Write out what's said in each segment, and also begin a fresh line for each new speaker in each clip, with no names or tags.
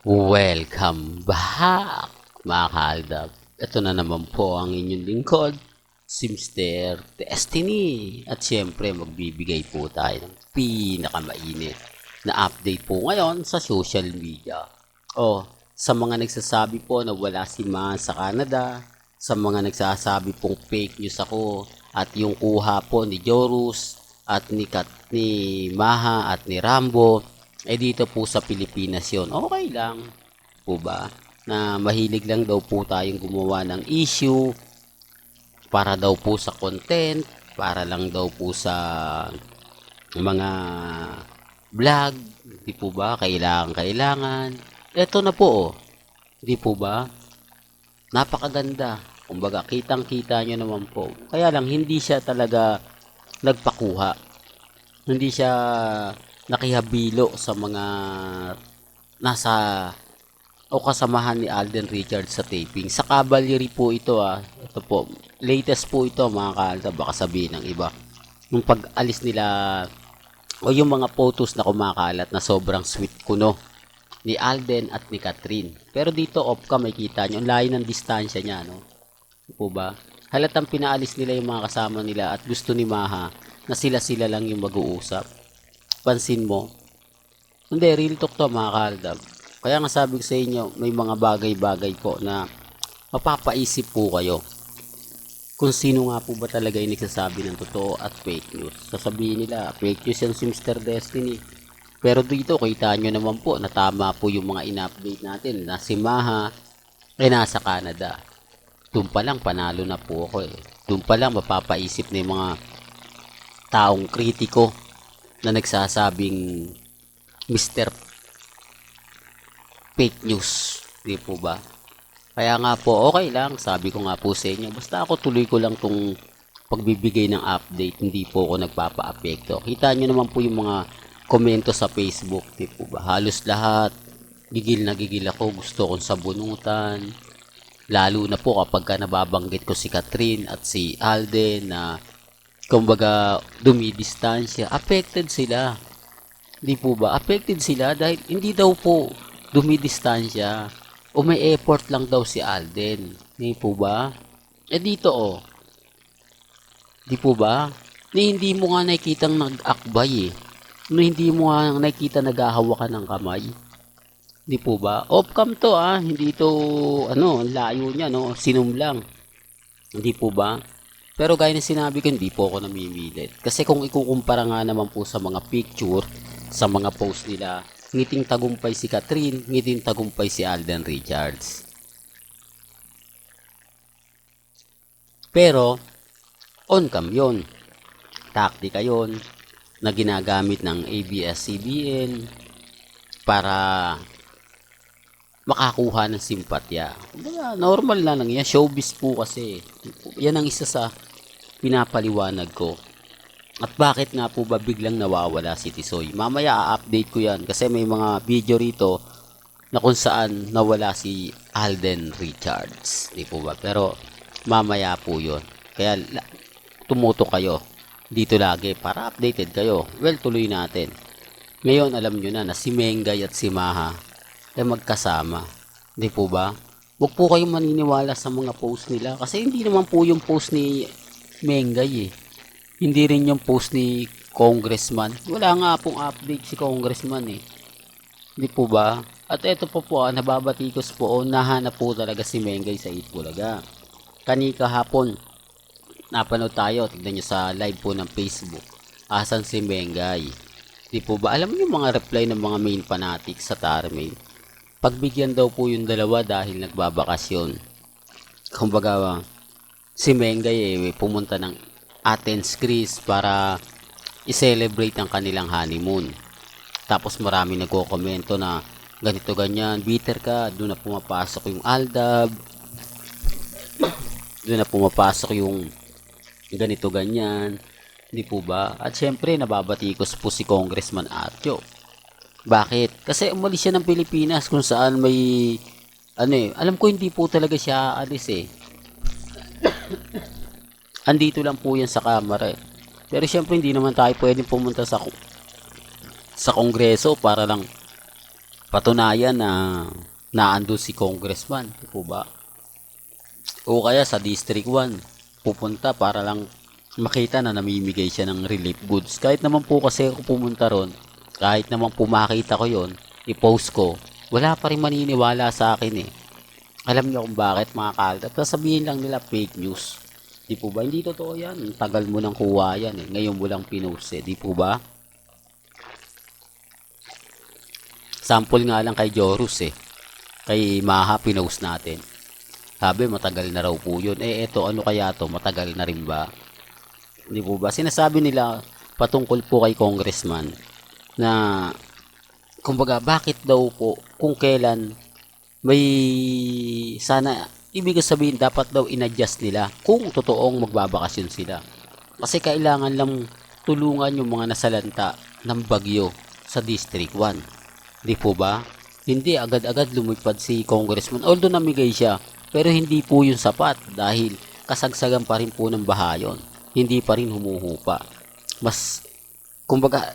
Welcome back, mga kaaldab. Ito na naman po ang inyong lingkod, si Mr. Destiny. At syempre, magbibigay po tayo ng pinakamainit na update po ngayon sa social media. Sa mga nagsasabi po na wala si Ma sa Canada, sa mga nagsasabi pong fake news ako, at yung kuha po ni Jorus, at ni Maha, at ni Rambo, dito po sa Pilipinas yon, okay lang po ba, na mahilig lang daw po tayong gumawa ng issue para daw po sa content, para lang daw po sa mga vlog, di po ba, kailangan. Eto na po, di po ba, napakaganda. Kumbaga, kitang-kita nyo naman po. Kaya lang, hindi siya talaga nagpakuha. Hindi siya nakihabilo sa mga nasa o kasamahan ni Alden Richards sa taping. Sa Cavalry po ito Ito po, latest po ito mga kaalta, baka sabihin ng iba. Yung pag-alis nila o yung mga photos na kumakalat na sobrang sweet kuno ni Alden at ni Catherine. Pero dito off ka, may kita nyo, ang layo ng distansya niya, no? Po ba? Halatang pinaalis nila yung mga kasama nila at gusto ni Maha na sila-sila lang yung mag-uusap. Pansin mo? Hindi, real talk to mga kaaldab. Kaya nga sabi ko sa inyo, may mga bagay-bagay po na mapapaisip po kayo kung sino nga po ba talaga yung nagsasabi ng totoo at fake news. Sasabihin nila, fake news yan si Mr. Destiny. Pero dito, kita nyo naman po na tama po yung mga in-update natin na si Maha ay nasa Canada. Doon pa lang panalo na po ako Doon pa lang mapapaisip na yung mga taong kritiko na nagsasabing Mr. Fake News. Di po ba? Kaya nga po, okay lang. Sabi ko nga po sa inyo, basta ako tuloy ko lang tong pagbibigay ng update. Hindi po ako nagpapa-apekto. Kita nyo naman po yung mga komento sa Facebook. Di po ba? Halos lahat. Gigil na gigil ako. Gusto kong sabunutan. Lalo na po kapag nababanggit ko si Catherine at si Alden na kumbaga dumidistansya, affected sila. Di po ba? Affected sila dahil hindi daw po dumidistansya o may effort lang daw si Alden. Di po ba? Dito di po ba? Hindi mo nga nakikitang nag-akbay hindi mo nga nakikita naghahawakan ng kamay. Di po ba? Off-cam to hindi to layo niya sinum lang. Hindi po ba? Pero gaya ng sinabi ko, hindi po ako namimilit. Kasi kung ikukumpara nga naman po sa mga picture, sa mga post nila, ngiting tagumpay si Catherine, ngiting tagumpay si Alden Richards. Pero on-cam yon, taktika yon na ginagamit ng ABS-CBN para makakuha ng simpatya. Normal na lang yan. Showbiz po kasi. Yan ang isa sa pinapaliwanag ko. At bakit nga po ba biglang nawawala si Tisoy? Mamaya a-update ko yan kasi may mga video rito na kung saan nawala si Alden Richards. Di po ba? Pero mamaya po yun. Kaya tumutok kayo dito lagi para updated kayo. Well, tuloy natin. Ngayon alam nyo na si Mengay at si Maha magkasama. Di po ba? Huwag po kayong maniniwala sa mga post nila kasi hindi naman po yung post ni Mengay Hindi rin yung post ni Congressman. Wala nga pong update si Congressman Di po ba? At eto po nababatikos po nahanap po talaga si Mengay sa Itbulaga. Kanika hapon, napanood tayo, tignan nyo sa live po ng Facebook. Asan si Mengay? Di po ba? Alam mo yung mga reply ng mga main fanatics sa Tarmain? Pagbigyan daw po yung dalawa dahil nagbabakasyon. Kumbaga, si Mengay pumunta ng Athens, Greece para i-celebrate ang kanilang honeymoon. Tapos marami nagko-komento na ganito ganyan, bitter ka, doon na pumapasok yung Aldab, doon na pumapasok yung ganito ganyan. Di po ba? At syempre nababatikos po si Congressman Atyo. Bakit? Kasi umalis siya ng Pilipinas kung saan may alam ko hindi po talaga siya alis andito lang po yan sa kamera Pero syempre hindi naman tayo pwedeng pumunta sa kongreso para lang patunayan na naandun si congressman, di po ba? O kaya sa District 1, pupunta para lang makita na namimigay siya ng relief goods. Kahit naman po kasi ako pumunta ron, kahit naman po makita ko yon, i-post ko, wala pa rin maniniwala sa akin eh. Alam niyo kung bakit mga kalda? Sabihin lang nila fake news. Di po ba? Hindi totoo yan. Tagal mo nang kuha yan eh. Ngayon mo lang pinost eh. Di po ba? Sample nga lang kay Jorus eh. Kay Maha pinost natin. Sabi matagal na raw po yun. Eh eto ano kaya to? Matagal na rin ba? Di po ba? Sinasabi nila patungkol po kay congressman na kumbaga bakit daw po kung kailan may sana ibig sabihin dapat daw inadjust nila kung totoong magbabakasyon sila. Kasi kailangan lang tulungan yung mga nasalanta ng bagyo sa District 1. Di po ba? Hindi agad-agad lumipad si congressman. Although namigay siya, pero hindi po yun sapat dahil kasagsagan pa rin po ng bahayon. Hindi pa rin humuhupa. Mas, kumbaga,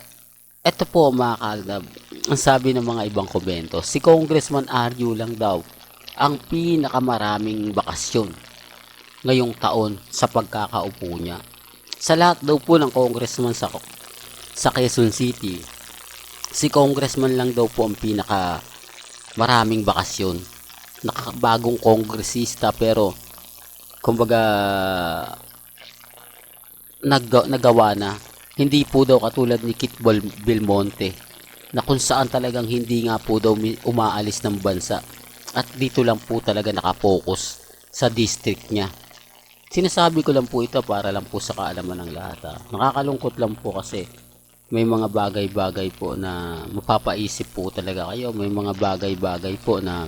eto po mga kalab, ang sabi ng mga ibang komento, si Congressman Aryu lang daw ang pinakamaraming bakasyon ngayong taon sa pagkakaupo niya. Sa lahat daw po ng congressman sa Quezon City, si congressman lang daw po ang pinaka maraming bakasyon. Nakabagong kongresista pero kumbaga nagawa na. Hindi po daw katulad ni Kit Belmonte na kung saan talagang hindi nga po daw umaalis ng bansa at dito lang po talaga nakapokus sa district niya. Sinasabi ko lang po ito para lang po sa kaalaman ng lahat. Nakakalungkot lang po kasi may mga bagay-bagay po na mapapaisip po talaga kayo. May mga bagay-bagay po na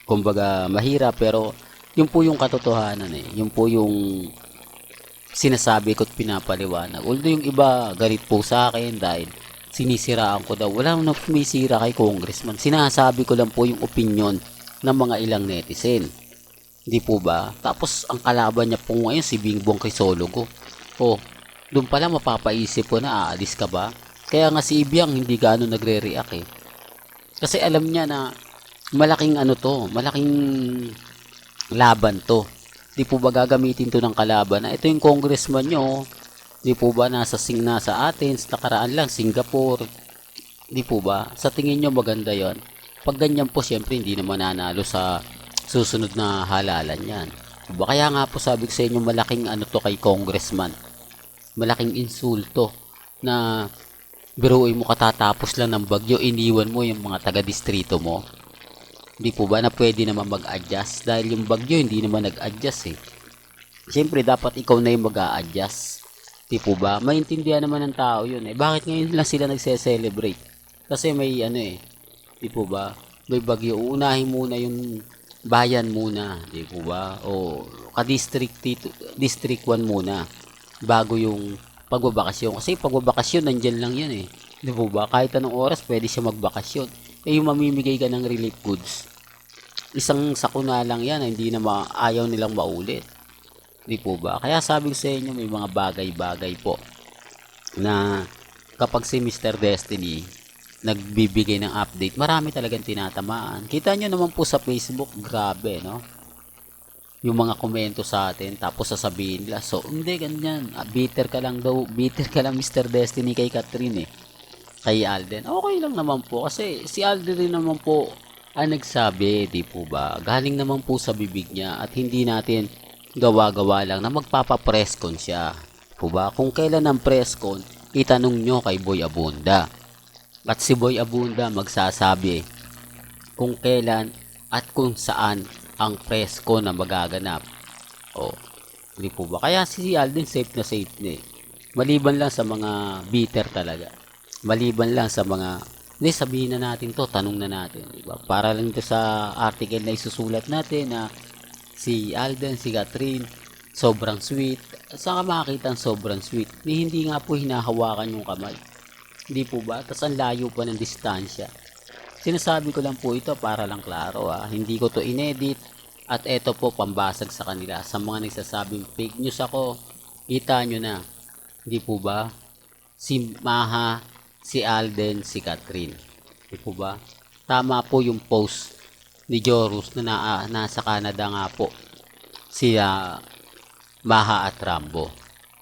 kumbaga mahirap pero yun po yung katotohanan eh. Yun po yung sinasabi ko at pinapaliwanag. Although yung iba galit po sa akin dahil sinisiraan ko daw. Wala nang sumisira kay congressman. Sinasabi ko lang po yung opinion ng mga ilang netizen. Hindi po ba? Tapos ang kalaban niya po ngayon si Bingbong Crisologo. Oh, doon pala mapapaisip po na aalis ka ba? Kaya nga si Ibiang hindi gaano nagre-react eh. Kasi alam niya na malaking ano to, malaking laban to. Di po ba gagamitin to ng kalaban na ito yung congressman nyo, di po ba nasa Athens, nakaraan lang Singapore, di po ba? Sa tingin nyo maganda yon? Pag ganyan po syempre hindi naman nanalo sa susunod na halalan yan. Diba? Kaya nga po sabi ko sa inyo malaking ano to kay congressman, malaking insulto na biruin mo katatapos lang ng bagyo, iniwan mo yung mga taga-distrito mo. Di po ba na pwede naman mag-adjust dahil yung bagyo hindi naman nag-adjust eh. Siyempre dapat ikaw na yung mag-a-adjust. Di po ba? Maintindihan naman ng tao yun eh. Bakit ngayon lang sila nagse-celebrate? Kasi may ano eh. Di po ba? May bagyo. Uunahin muna yung bayan muna. Di po ba? O ka-district District 1 muna. Bago yung pagbabakasyon. Kasi pagbabakasyon nandyan lang yan eh. Di po ba? Kahit anong oras pwede siya magbakasyon. Eh yung mamimigay ka ng relief goods. Isang sakuna lang yan, hindi na ayaw nilang maulit. Di po ba? Kaya sabi ko sa inyo, may mga bagay-bagay po na kapag si Mr. Destiny nagbibigay ng update, marami talagang tinatamaan. Kita nyo naman po sa Facebook, grabe, no? Yung mga komento sa atin, tapos sasabihin nila, so, hindi, ganyan. Bitter ka lang daw, bitter ka lang Mr. Destiny kay Catherine eh. Kay Alden. Okay lang naman po, kasi si Alden rin naman po ang nagsabi, di po ba? Galing naman po sa bibig niya at hindi natin gawa-gawa lang na magpapa-presscon siya. Po ba? Kung kailan ang presscon, itanong nyo kay Boy Abunda. At si Boy Abunda magsasabi kung kailan at kung saan ang presscon na magaganap. O, di po ba? Kaya si Alden safe na maliban lang sa mga bitter talaga. Maliban lang sa mga hindi, sabihin na natin to, tanong na natin, diba? Para lang ito sa article na isusulat natin na si Alden, si Catherine, sobrang sweet. Saan ka makakita ang sobrang sweet? Hindi nga po hinahawakan yung kamay. Hindi po ba? Tapos ang layo pa ng distansya. Sinasabi ko lang po ito para lang klaro ha. Hindi ko to inedit. At eto po pambasag sa kanila. Sa mga nagsasabing fake news ako, kita nyo na. Hindi po ba? Si Maha, si Alden, si Catherine. Di po ba? tama po yung post ni Jorus na nasa Canada nga po si Maha at Rambo.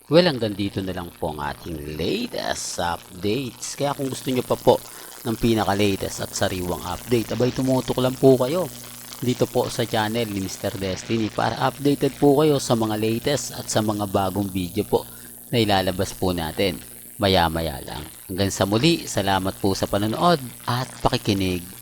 Well, hanggang dito na lang po ang ating latest updates. Kaya kung gusto nyo pa po ng pinaka-latest at sariwang update, abay tumutok lang po kayo dito po sa channel ni Mr. Destiny para updated po kayo sa mga latest at sa mga bagong video po na ilalabas po natin maya-maya lang. Hanggang sa muli, salamat po sa panonood at pakikinig.